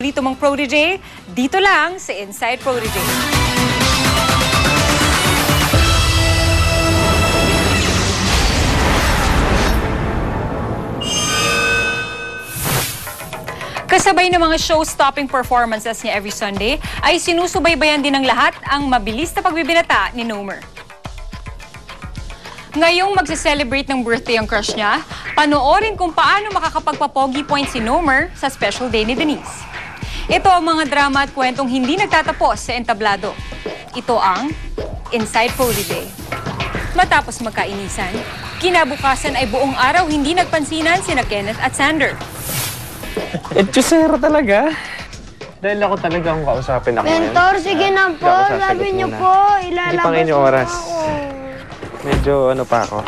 paborito mong protege, dito lang sa Inside Protege. Kasabay ng mga show-stopping performances niya every Sunday, ay sinusubaybayan din ng lahat ang mabilis na pagbibinata ni Nomer. Ngayong magse-celebrate ng birthday ang crush niya, panoorin kung paano makakapagpapogi point si Nomer sa special day ni Denise. Ito ang mga drama at kwentong hindi nagtatapos sa entablado. Ito ang Inside Protege. Matapos magkainisan, kinabukasan ay buong araw hindi nagpansinan sina Kenneth at Sander. Etchusera talaga. Dahil ako talaga kung kausapin ako Mentor, sige na po. Sabi niyo po, ilalabas mo na oras. Medyo ano pa ako.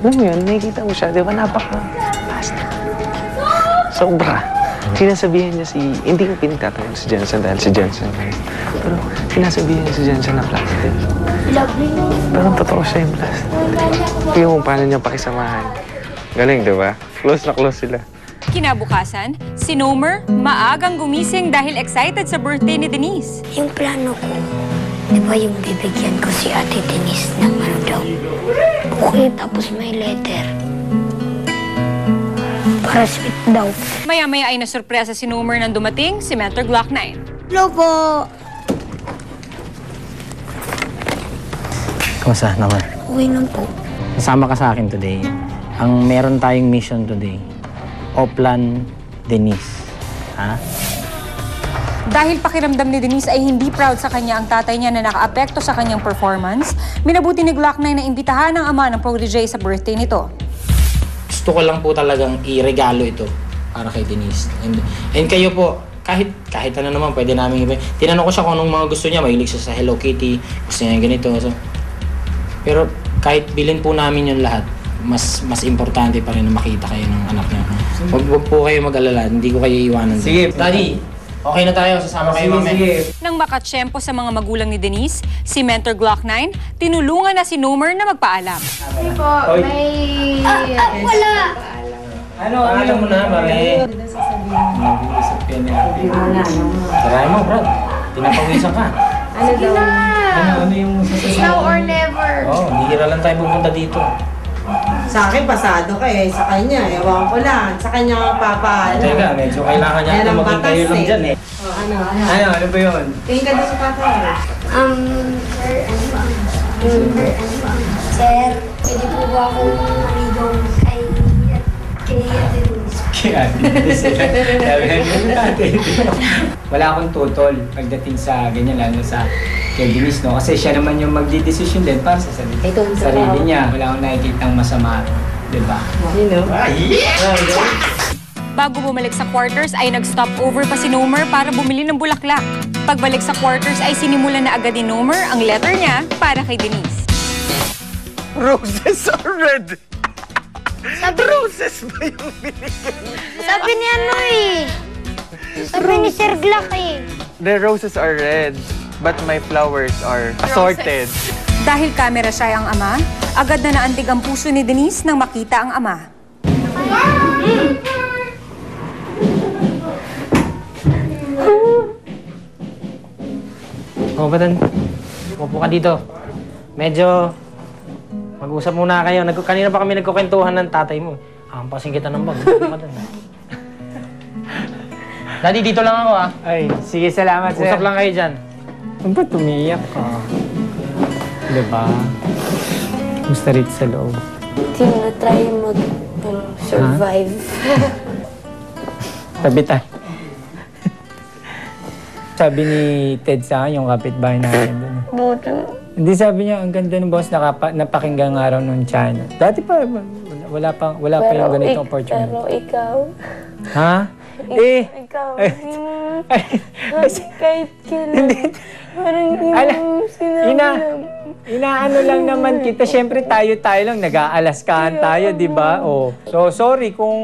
Alam mo yun, nakikita mo siya, di ba napaka-fast. Sobra. Sinasabihan niya hindi ko pinagtatanong si Jensen dahil si Jensen. Pero sinasabihan niya si Jensen na plastic. Lovely. Pero totoo siya yung plastic. Tingnan kung paano niya pakisamahan. Galing, di ba? Close na close sila. Kinabukasan, si Nomer maagang gumising dahil excited sa birthday ni Denise. Yung plano ko, di ba yung bibigyan ko si Ate Denise ng ano daw? Okay, tapos may letter. Para sweet daw. Maya-maya ay nasurpresa si Nomer nang dumating si Mentor Glock 9. Hello po. Kamusta naman? Okay lang po. Kasama ka sa akin today. Ang meron tayong mission today. Oplan Denise. Ha? Dahil pakiramdam ni Denise ay hindi proud sa kanya ang tatay niya na nakaapekto sa kanyang performance, minabuti ni Glock 9 na imbitahan ng ama ng protege sa birthday nito. Gusto ko lang po talagang i-regalo ito para kay Denise. And kayo po, kahit ano naman, pwede namin iba. Tinanong ko siya kung anong mga gusto niya. Mahilig siya sa Hello Kitty, gusto niya ganito. So, pero kahit bilhin po namin yung lahat, mas importante pa rin na makita kayo ng anak niya. Huwag po kayo mag-alala, hindi ko kayo iiwanan. Sige. Daddy, okay na tayo, sasama kayo mamaya. Nang makatsyempo sa mga magulang ni Denise, si Mentor Glock 9, tinulungan na si Nomer na magpaalam. Hindi po, may... Wala. Ano mo na, Mare? Nag-iisip ka na. Try mo, Brad. Pinapawisan ka. Ano daw? Ano yung sasabihin? Now or never. Bihira lang tayo pupunta dito. Sa akin, pasado ka eh. Sa kanya, ewan ko lang. Sa kanya nga papaalam. Teka, medyo kailangan niya Yan ang tumaging kayo batas lang eh. dyan eh. Ano Ano ba yun? Tingin ka doon sa papa eh. Sir, pwede po ba akong maligaw kay Ate Denise? Kaya wala akong tutol pagdating sa ganyan, lalo sa kay Denise, no? Kasi siya naman yung magdidesisyon din para sa sarili niya. Wala akong nakikitang masama, di ba? Bago bumalik sa quarters ay nag-stop over pa si Nomer para bumili ng bulaklak. Pagbalik sa quarters ay sinimulan na agad ni Nomer ang letter niya para kay Denise. Roses are red! Roses ba yung binigyan? Sabi ni ano eh. Sabi ni Sir Glock eh. The roses are red, but my flowers are assorted. Dahil kamera siya ang ama, agad na naantig ang puso ni Denise nang makita ang ama. Batan, upo ka dito. Medyo mag-usap muna kayo. Kanina pa kami nagkukwentuhan ng tatay mo. Hampasin kita ng bag. Daddy, dito lang ako ah. Ay, sige, salamat, sir. Usap lang kayo dyan. Ano ba tumiyak ka? Diba? Gusto rin sa loob. Tinatry mag-survive. Tabi tayo. Sabi ni Ted sa akin, yung kapitbahay natin doon. Hindi, sabi niya, ang ganda ng boss, napakinggang araw nung channel. Dati pa, wala pa yung ganitong opportunity. Pero ikaw, Ha? ikaw, kahit kailan, parang inaano lang naman kita. Siyempre tayo lang, nag-aalaskahan tayo, di ba? Oh. So, sorry kung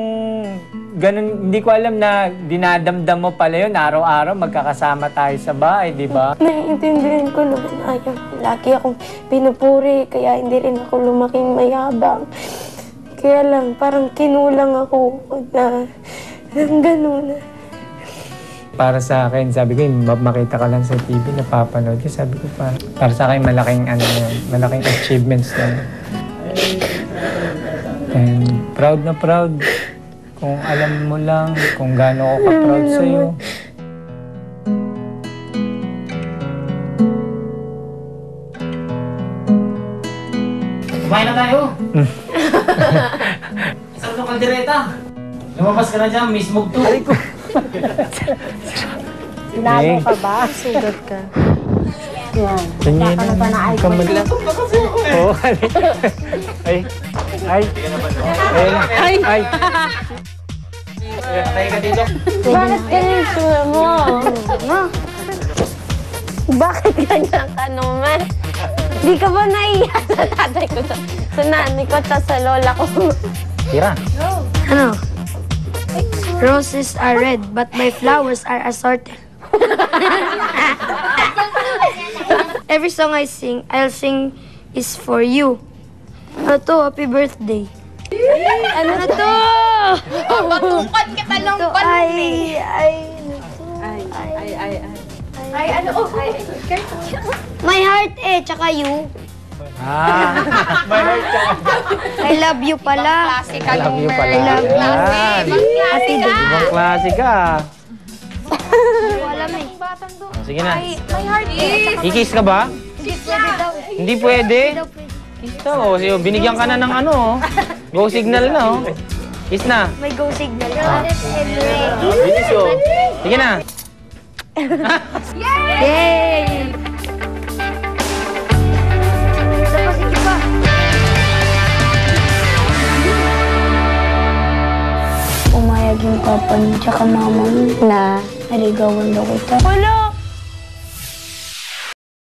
ganun, hindi ko alam na dinadamdam mo pala yun. Araw-araw magkakasama tayo sa bahay, di ba? naiintindihan ko naman ayaw. Lagi akong pinupuri, kaya hindi rin ako lumaking mayabang. Kaya lang, parang kinulang ako na gano'n. Para sa akin, sabi ko, makita ka lang sa TV, napapanood ko. Sabi ko, para sa akin, malaking, malaking achievements na. And proud na proud. Kung alam mo lang, kung gaano ako ka-proud sa'yo. Kumain na tayo. Sarap ng kaldereta. Lumabas ka na dyan, mismog to. Lalo ka ba? Sugat ka. Yan. Ganyan na. Kamagla. Oo, ay. Ay. Ay. Ay. Tayo ka dito. Bakit ganyan sura mo? Bakit ganyan ka naman? Di ka ba naiya sa tatay ko, sa nanay ko, sa lola ko? Tira. Ano? Roses are red, but my flowers are assorted. Every song I sing, I'll sing is for you. Ano to? Happy birthday. Ano na to? Batukan kita ng Ito ay... Ay, ano? Oh, ay. My heart eh, tsaka you. My heart ka. I love you pala. Klase ka, I love you Nomer. pala. love you. Yan. Ate, di Ibang klase ka. ko alam eh. Sige na. My heart is... Ikis ka ba? Pwede daw eh. Hindi pwede. Daw pwede. Kiss daw. Oh. Binigyan ka na ng ano. Go signal na. Oh. Kiss na. May go signal ka. Bilis oh. Sige na. Yay! Isa pa, sige pa. Umayag yung papa niya tsaka mama niya na naligawan daw kita. Wala!